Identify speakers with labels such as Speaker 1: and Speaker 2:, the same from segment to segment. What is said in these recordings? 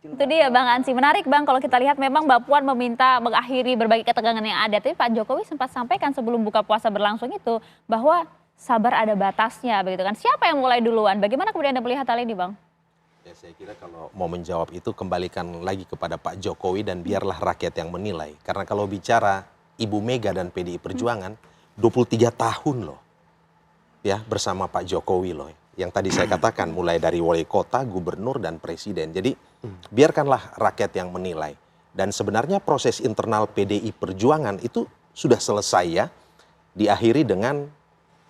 Speaker 1: Itu dia Bang Ansy, menarik Bang kalau kita lihat memang Mbak Puan meminta mengakhiri berbagai ketegangan yang ada. Tapi Pak Jokowi sempat sampaikan sebelum buka puasa berlangsung itu bahwa sabar ada batasnya begitu kan. Siapa yang mulai duluan? Bagaimana kemudian Anda melihat hal ini Bang?
Speaker 2: Ya, saya kira kalau mau menjawab itu kembalikan lagi kepada Pak Jokowi dan biarlah rakyat yang menilai. Karena kalau bicara Ibu Mega dan PDI Perjuangan, 23 tahun loh ya bersama Pak Jokowi loh. Yang tadi saya katakan mulai dari wali kota, gubernur, dan presiden. Jadi biarkanlah rakyat yang menilai. Dan sebenarnya proses internal PDI Perjuangan itu sudah selesai ya. Diakhiri dengan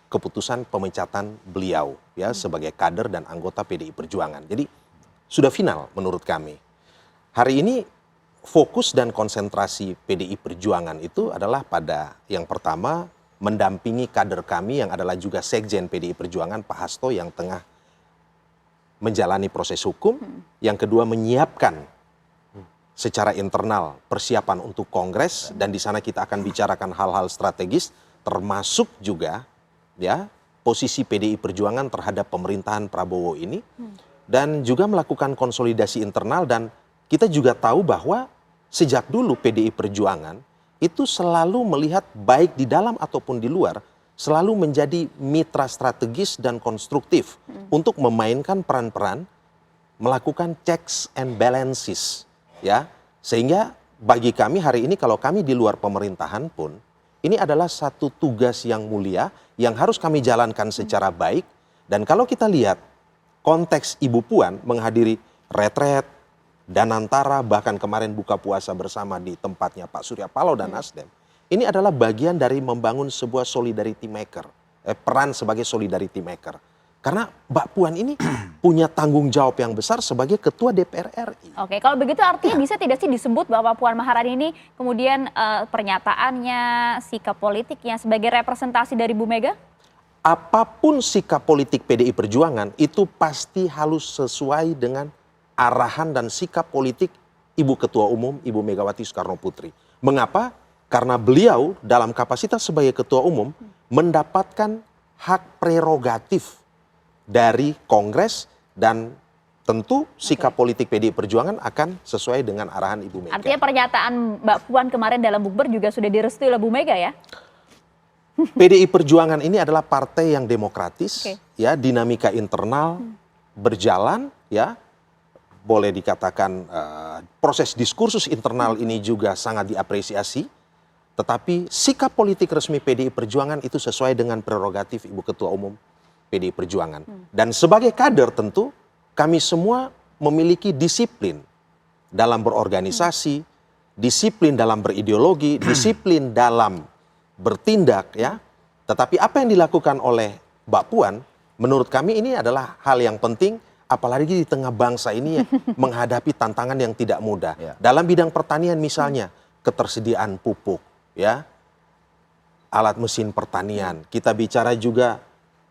Speaker 2: keputusan pemecatan beliau ya sebagai kader dan anggota PDI Perjuangan. Jadi sudah final menurut kami. Hari ini fokus dan konsentrasi PDI Perjuangan itu adalah pada yang pertama mendampingi kader kami yang adalah juga Sekjen PDI Perjuangan Pak Hasto yang tengah menjalani proses hukum. Yang kedua menyiapkan secara internal persiapan untuk kongres dan di sana kita akan bicarakan hal-hal strategis termasuk juga ya posisi PDI Perjuangan terhadap pemerintahan Prabowo ini dan juga melakukan konsolidasi internal dan kita juga tahu bahwa sejak dulu PDI Perjuangan itu selalu melihat baik di dalam ataupun di luar selalu menjadi mitra strategis dan konstruktif untuk memainkan peran-peran melakukan checks and balances ya sehingga bagi kami hari ini kalau kami di luar pemerintahan pun ini adalah satu tugas yang mulia yang harus kami jalankan secara baik dan kalau kita lihat konteks Ibu Puan menghadiri retret Danantara bahkan kemarin buka puasa bersama di tempatnya Pak Surya Paloh dan Nasdem. Ini adalah bagian dari membangun sebuah solidarity maker, peran sebagai solidarity maker. Karena Mbak Puan ini punya tanggung jawab yang besar sebagai Ketua DPR RI.
Speaker 1: Oke, kalau begitu artinya bisa tidak sih disebut bahwa Puan Maharani ini kemudian pernyataannya, sikap politiknya sebagai representasi dari Bu Mega?
Speaker 2: Apapun sikap politik PDI Perjuangan itu pasti harus sesuai dengan arahan dan sikap politik Ibu Ketua Umum, Ibu Megawati Soekarno Putri. Mengapa? Karena beliau dalam kapasitas sebagai Ketua Umum mendapatkan hak prerogatif dari Kongres dan tentu sikap politik PDI Perjuangan akan sesuai dengan arahan Ibu Mega.
Speaker 1: Artinya pernyataan Mbak Puan kemarin dalam bukber juga sudah direstui oleh Bu Mega ya?
Speaker 2: PDI Perjuangan ini adalah partai yang demokratis, ya dinamika internal berjalan, ya. Boleh dikatakan proses diskursus internal ini juga sangat diapresiasi, tetapi sikap politik resmi PDI Perjuangan itu sesuai dengan prerogatif Ibu Ketua Umum PDI Perjuangan. Dan sebagai kader tentu kami semua memiliki disiplin dalam berorganisasi, disiplin dalam berideologi, disiplin dalam bertindak ya. Tetapi apa yang dilakukan oleh Mbak Puan menurut kami ini adalah hal yang penting. Apalagi di tengah bangsa ini menghadapi tantangan yang tidak mudah. Dalam bidang pertanian misalnya, ketersediaan pupuk, ya, alat mesin pertanian. Kita bicara juga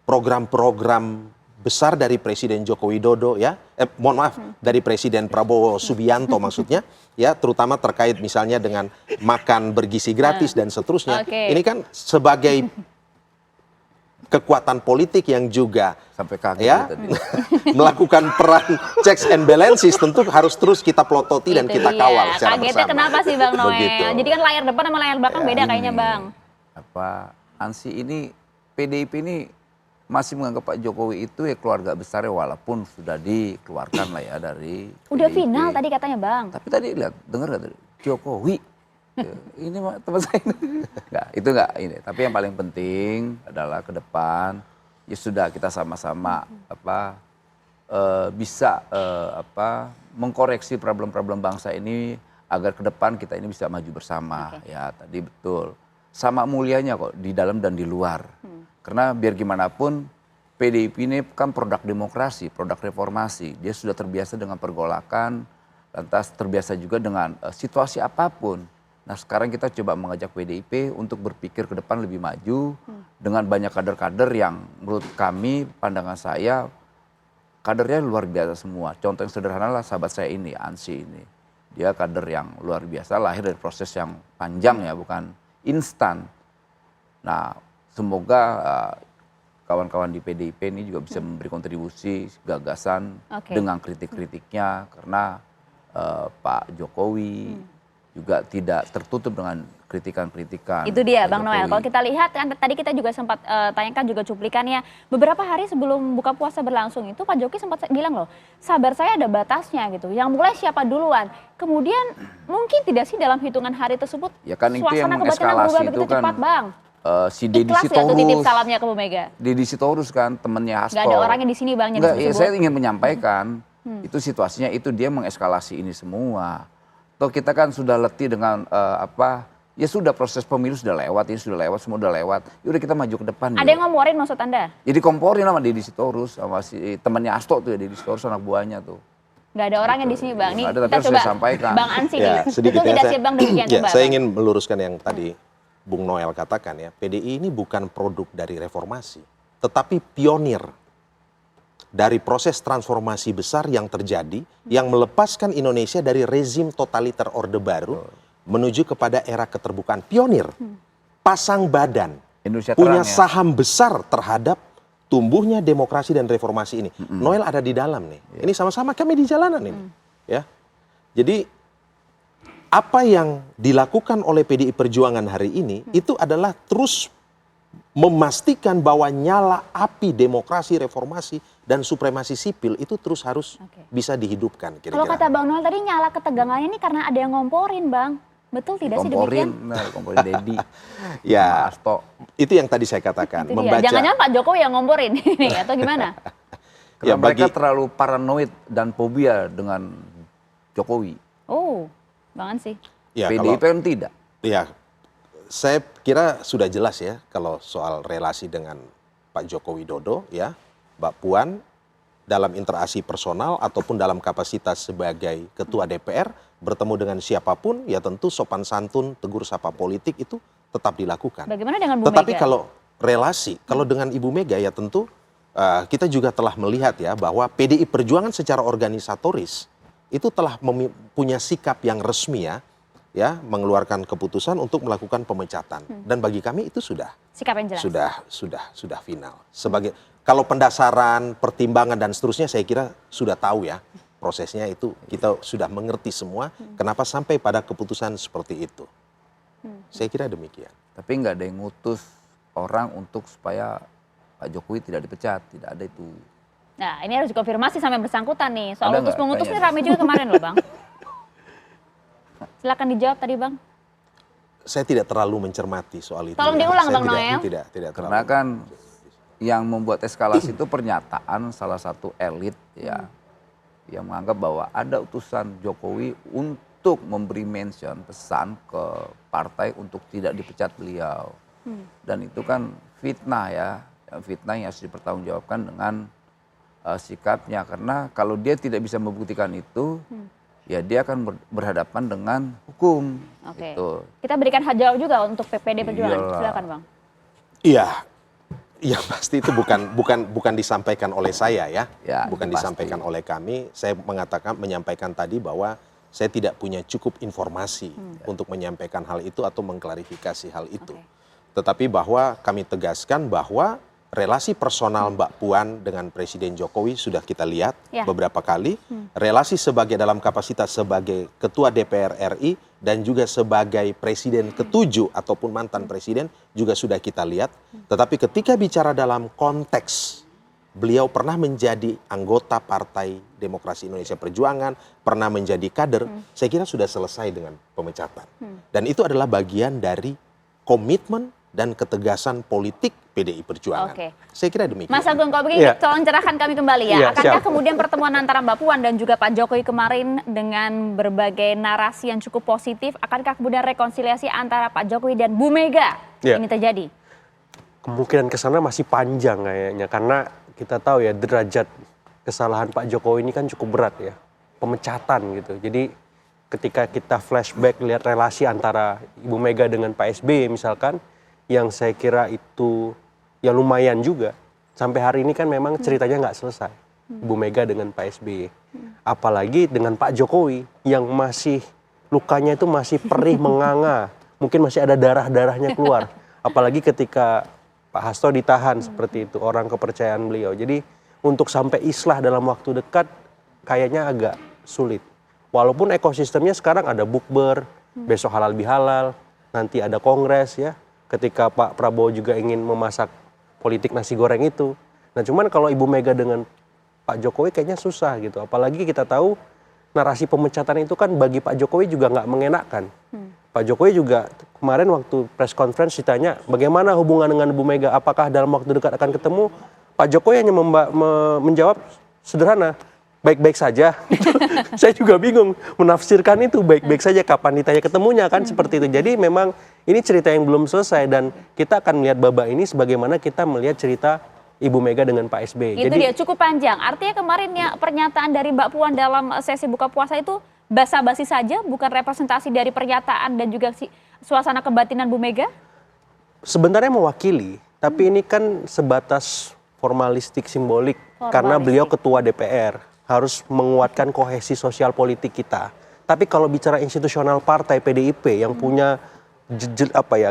Speaker 2: program-program besar dari Presiden Joko Widodo, ya, mohon maaf, dari Presiden Prabowo Subianto maksudnya, ya, terutama terkait misalnya dengan makan bergizi gratis dan seterusnya. Ini kan sebagai kekuatan politik yang juga
Speaker 3: sampai kaget
Speaker 2: ya melakukan peran checks and balances tentu harus terus kita pelototi dan kita kawal secara
Speaker 1: kagetnya
Speaker 2: bersama.
Speaker 1: Kenapa sih Bang Noel?
Speaker 2: Begitu.
Speaker 1: Jadi kan layar depan sama layar belakang beda kayaknya Bang.
Speaker 3: Ansy ini PDIP ini masih menganggap Pak Jokowi itu ya keluarga besar ya walaupun sudah dikeluarkan lah ya dari
Speaker 1: udah
Speaker 3: PDIP.
Speaker 1: final tadi katanya Bang.
Speaker 3: Tapi tadi lihat dengar gak tadi Jokowi ini teman saya nggak itu nggak ini tapi yang paling penting adalah ke depan ya sudah kita sama-sama bisa mengkoreksi problem-problem bangsa ini agar ke depan kita ini bisa maju bersama. Ya tadi betul sama mulianya kok di dalam dan di luar karena biar gimana pun PDIP ini kan produk demokrasi, produk reformasi, dia sudah terbiasa dengan pergolakan lantas terbiasa juga dengan situasi apapun. Nah sekarang kita coba mengajak PDIP untuk berpikir ke depan lebih maju dengan banyak kader-kader yang menurut kami, pandangan saya, kadernya luar biasa semua. Contoh yang sederhana lah sahabat saya ini, Ansy ini. Dia kader yang luar biasa, lahir dari proses yang panjang ya, bukan instan. Nah semoga kawan-kawan di PDIP ini juga bisa memberi kontribusi, gagasan dengan kritik-kritiknya karena Pak Jokowi juga tidak tertutup dengan kritikan-kritikan.
Speaker 1: Itu dia
Speaker 3: Pak
Speaker 1: Bang Noel.
Speaker 3: Jokowi.
Speaker 1: Kalau kita lihat kan tadi kita juga sempat tanyakan juga cuplikannya. Beberapa hari sebelum buka puasa berlangsung itu Pak Jokowi sempat bilang loh, sabar saya ada batasnya gitu. Yang mulai siapa duluan. Kemudian mungkin tidak sih dalam hitungan hari tersebut
Speaker 3: Ya kan itu yang
Speaker 1: suasana kebatinan berubah
Speaker 3: mengeskalasi
Speaker 1: begitu
Speaker 3: itu kan
Speaker 1: cepat Bang.
Speaker 3: si Deddy
Speaker 1: Ikhlas nggak tuh titip
Speaker 3: Sitorus.
Speaker 1: salamnya ke Bu Mega?
Speaker 3: Deddy Sitorus kan temennya Hasto.
Speaker 1: Nggak ada orangnya di sini Bang yang
Speaker 3: Enggak, ya
Speaker 1: disebut.
Speaker 3: saya ingin menyampaikan itu situasinya itu dia mengeskalasi ini semua. Toh kita kan sudah letih dengan ya sudah proses pemilu sudah lewat, ini sudah lewat, semua udah lewat. Yaudah kita maju ke depan.
Speaker 1: Ada yang ngomporin maksud Anda?
Speaker 3: Jadi komporin sama Deddy Sitorus sama si temannya Hasto tuh ya, Deddy Sitorus anak buahnya tuh.
Speaker 1: Nggak ada orangnya di sini Bang. Nih
Speaker 3: Nggak ada, tapi
Speaker 1: kita
Speaker 3: harus
Speaker 1: coba
Speaker 3: saya sampaikan.
Speaker 1: Bang Ansi
Speaker 2: Ya,
Speaker 1: nih.
Speaker 2: sedikit
Speaker 1: Betul
Speaker 2: ya,
Speaker 1: tidak
Speaker 2: saya-
Speaker 1: sih Bang demikian
Speaker 2: Ya,
Speaker 1: coba?
Speaker 2: saya
Speaker 1: Bang.
Speaker 2: ingin meluruskan yang tadi Bung Noel katakan ya, PDI ini bukan produk dari reformasi, tetapi pionir dari proses transformasi besar yang terjadi, yang melepaskan Indonesia dari rezim totaliter Orde Baru menuju kepada era keterbukaan. Pionir, pasang badan,
Speaker 3: Indonesia
Speaker 2: punya
Speaker 3: terang ya.
Speaker 2: saham besar terhadap tumbuhnya demokrasi dan reformasi ini. Noel ada di dalam nih. Ini sama-sama kami di jalanan ini. Ya. Jadi apa yang dilakukan oleh PDI Perjuangan hari ini itu adalah terus memastikan bahwa nyala api demokrasi, reformasi, dan supremasi sipil itu terus harus
Speaker 1: Oke.
Speaker 2: bisa dihidupkan
Speaker 1: Kalau
Speaker 2: kira-kira.
Speaker 1: kata Bang Noel tadi nyala ketegangannya ini karena ada yang ngomporin Bang. Betul tidak sih demikian?
Speaker 3: Komporin Deddy,
Speaker 2: Ya,
Speaker 3: Hasto.
Speaker 2: itu yang tadi saya katakan.
Speaker 1: Itu dia. Jangan-jangan Pak Jokowi yang ngomporin ini atau gimana?
Speaker 3: Karena
Speaker 2: Ya,
Speaker 3: mereka
Speaker 2: bagi-
Speaker 3: terlalu paranoid dan fobia dengan Jokowi.
Speaker 1: Oh, Bang Ansi.
Speaker 2: Ya,
Speaker 3: PDIP kan tidak.
Speaker 2: Ya, saya kira sudah jelas ya kalau soal relasi dengan Pak Joko Widodo ya, Mbak Puan dalam interaksi personal ataupun dalam kapasitas sebagai ketua DPR bertemu dengan siapapun ya tentu sopan santun, tegur sapa politik itu tetap dilakukan.
Speaker 1: Bagaimana dengan Bu
Speaker 2: Tetapi
Speaker 1: Mega?
Speaker 2: kalau relasi, kalau dengan Ibu Mega ya tentu kita juga telah melihat ya bahwa PDI Perjuangan secara organisatoris itu telah punya sikap yang resmi ya mengeluarkan keputusan untuk melakukan pemecatan. Dan bagi kami itu sudah
Speaker 1: Sikap yang jelas.
Speaker 2: sudah final. Sebagai kalau pendasaran, pertimbangan dan seterusnya saya kira sudah tahu ya prosesnya itu kita sudah mengerti semua kenapa sampai pada keputusan seperti itu. Saya kira demikian.
Speaker 3: Tapi nggak ada yang ngutus orang untuk supaya Pak Jokowi tidak dipecat, tidak ada itu.
Speaker 1: Nah, ini harus dikonfirmasi sama yang bersangkutan nih. Soal
Speaker 3: Ada
Speaker 1: utus
Speaker 3: nggak?
Speaker 1: mengutus ini
Speaker 3: Tanya.
Speaker 1: ramai juga kemarin loh, Bang. Silakan dijawab tadi, Bang.
Speaker 2: Saya tidak terlalu mencermati soal itu.
Speaker 1: Tolong
Speaker 2: ya.
Speaker 1: diulang,
Speaker 2: Saya
Speaker 1: Bang Noel.
Speaker 2: Tidak
Speaker 3: Karena
Speaker 2: terlalu.
Speaker 3: kan yang membuat eskalasi itu pernyataan salah satu elit ya yang menganggap bahwa ada utusan Jokowi untuk memberi mention pesan ke partai untuk tidak dipecat beliau. Dan itu kan fitnah ya, fitnah yang harus dipertanggungjawabkan dengan sikapnya karena kalau dia tidak bisa membuktikan itu ya dia akan berhadapan dengan hukum.
Speaker 1: Oke.
Speaker 3: Gitu.
Speaker 1: Kita berikan hak jawab juga untuk PPD Perjuangan.
Speaker 3: Iyalah.
Speaker 1: Silakan, Bang.
Speaker 2: Iya. Ya pasti itu bukan disampaikan oleh saya ya.
Speaker 3: Ya,
Speaker 2: Bukan
Speaker 3: itu pasti.
Speaker 2: disampaikan oleh kami. Saya menyampaikan tadi bahwa saya tidak punya cukup informasi untuk menyampaikan hal itu atau mengklarifikasi hal itu.
Speaker 1: Oke.
Speaker 2: Tetapi bahwa kami tegaskan bahwa relasi personal Mbak Puan dengan Presiden Jokowi sudah kita lihat
Speaker 1: Ya.
Speaker 2: beberapa kali. Relasi dalam kapasitas sebagai Ketua DPR RI dan juga sebagai Presiden ke-7 ataupun mantan Presiden juga sudah kita lihat. Tetapi ketika bicara dalam konteks beliau pernah menjadi anggota Partai Demokrasi Indonesia Perjuangan, pernah menjadi kader, saya kira sudah selesai dengan pemecatan. Dan itu adalah bagian dari komitmen dan ketegasan politik PDI Perjuangan.
Speaker 1: Oke.
Speaker 2: Saya kira demikian.
Speaker 1: Mas Agung, kalau begini,
Speaker 4: Iya.
Speaker 1: tolong cerahkan kami kembali ya.
Speaker 4: Iya,
Speaker 1: Akankah
Speaker 4: siap.
Speaker 1: kemudian pertemuan antara Mbak Puan dan juga Pak Jokowi kemarin dengan berbagai narasi yang cukup positif, akankah kemudian rekonsiliasi antara Pak Jokowi dan Bu Mega
Speaker 4: Iya.
Speaker 1: ini terjadi?
Speaker 4: Kemungkinan ke sana masih panjang kayaknya karena kita tahu ya derajat kesalahan Pak Jokowi ini kan cukup berat ya, pemecatan gitu. Jadi ketika kita flashback lihat relasi antara Ibu Mega dengan Pak SBY misalkan, yang saya kira itu ya lumayan juga. Sampai hari ini kan memang ceritanya nggak selesai, Ibu Mega dengan Pak SBY. Apalagi dengan Pak Jokowi yang masih lukanya itu masih perih menganga, mungkin masih ada darah-darahnya keluar. Apalagi ketika Pak Hasto ditahan seperti itu, orang kepercayaan beliau. Jadi untuk sampai islah dalam waktu dekat kayaknya agak sulit. Walaupun ekosistemnya sekarang ada bukber, besok halal bihalal, nanti ada kongres ya. Ketika Pak Prabowo juga ingin memasak politik nasi goreng itu. Nah cuman kalau Ibu Mega dengan Pak Jokowi kayaknya susah gitu. Apalagi kita tahu narasi pemecatan itu kan bagi Pak Jokowi juga nggak mengenakan. Pak Jokowi juga kemarin waktu press conference ditanya bagaimana hubungan dengan Bu Mega, apakah dalam waktu dekat akan ketemu? Pak Jokowi hanya menjawab sederhana, baik-baik saja. Saya juga bingung menafsirkan itu baik-baik saja, kapan ditanya ketemunya kan seperti itu. Jadi memang ini cerita yang belum selesai dan kita akan melihat babak ini sebagaimana kita melihat cerita Ibu Mega dengan Pak SBY.
Speaker 1: Itu dia cukup panjang. Artinya kemarin ya pernyataan dari Mbak Puan dalam sesi buka puasa itu basa-basi saja, bukan representasi dari pernyataan dan juga suasana kebatinan Bu Mega?
Speaker 4: Sebenarnya mewakili, tapi ini kan sebatas formalistik simbolik karena beliau ketua DPR harus menguatkan kohesi sosial politik kita. Tapi kalau bicara institusional partai PDIP yang punya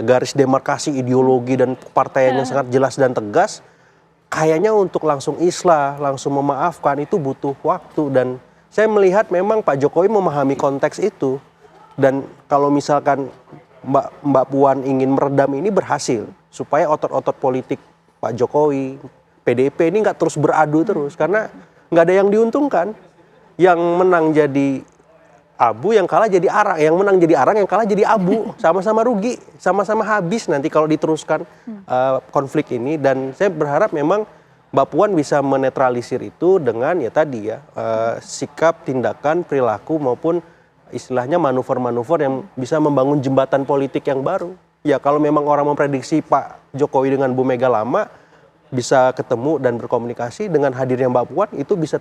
Speaker 4: garis demarkasi ideologi dan kepartaian yang sangat jelas dan tegas, kayaknya untuk langsung islah, langsung memaafkan itu butuh waktu. Dan saya melihat memang Pak Jokowi memahami konteks itu. Dan kalau misalkan Mbak Puan ingin meredam ini berhasil, supaya otot-otot politik Pak Jokowi, PDIP ini nggak terus beradu terus, karena nggak ada yang diuntungkan. Yang menang jadi abu, yang kalah jadi arang, yang menang jadi arang, yang kalah jadi abu, sama-sama rugi, sama-sama habis nanti kalau diteruskan konflik ini. Dan saya berharap memang Mbak Puan bisa menetralisir itu dengan ya tadi ya sikap, tindakan, perilaku maupun istilahnya manuver-manuver yang bisa membangun jembatan politik yang baru. Ya kalau memang orang memprediksi Pak Jokowi dengan Bu Mega lama bisa ketemu dan berkomunikasi, dengan hadirnya Mbak Puan itu bisa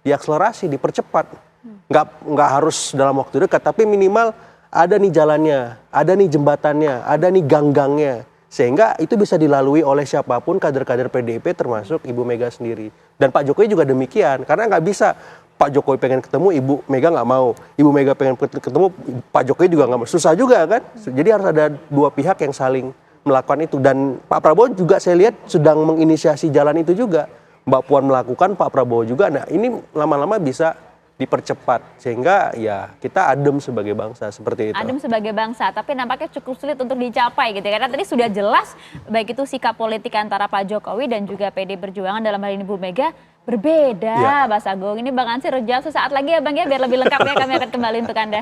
Speaker 4: diakselerasi, dipercepat. Nggak harus dalam waktu dekat, tapi minimal ada nih jalannya, ada nih jembatannya, ada nih ganggangnya. Sehingga itu bisa dilalui oleh siapapun kader-kader PDIP termasuk Ibu Mega sendiri. Dan Pak Jokowi juga demikian, karena nggak bisa Pak Jokowi pengen ketemu, Ibu Mega nggak mau. Ibu Mega pengen ketemu, Pak Jokowi juga nggak mau. Susah juga kan? Jadi harus ada dua pihak yang saling melakukan itu. Dan Pak Prabowo juga saya lihat sedang menginisiasi jalan itu juga. Mbak Puan melakukan, Pak Prabowo juga. Nah ini lama-lama bisa dipercepat sehingga ya kita adem sebagai bangsa seperti itu.
Speaker 1: Adem sebagai bangsa, tapi nampaknya cukup sulit untuk dicapai gitu ya. Karena tadi sudah jelas baik itu sikap politik antara Pak Jokowi dan juga PD Perjuangan dalam hal ini Bu Mega berbeda, Mas Agung. Ini Bang Ansy rejam sesaat lagi ya Bang ya, biar lebih lengkap ya kami akan kembali untuk Anda.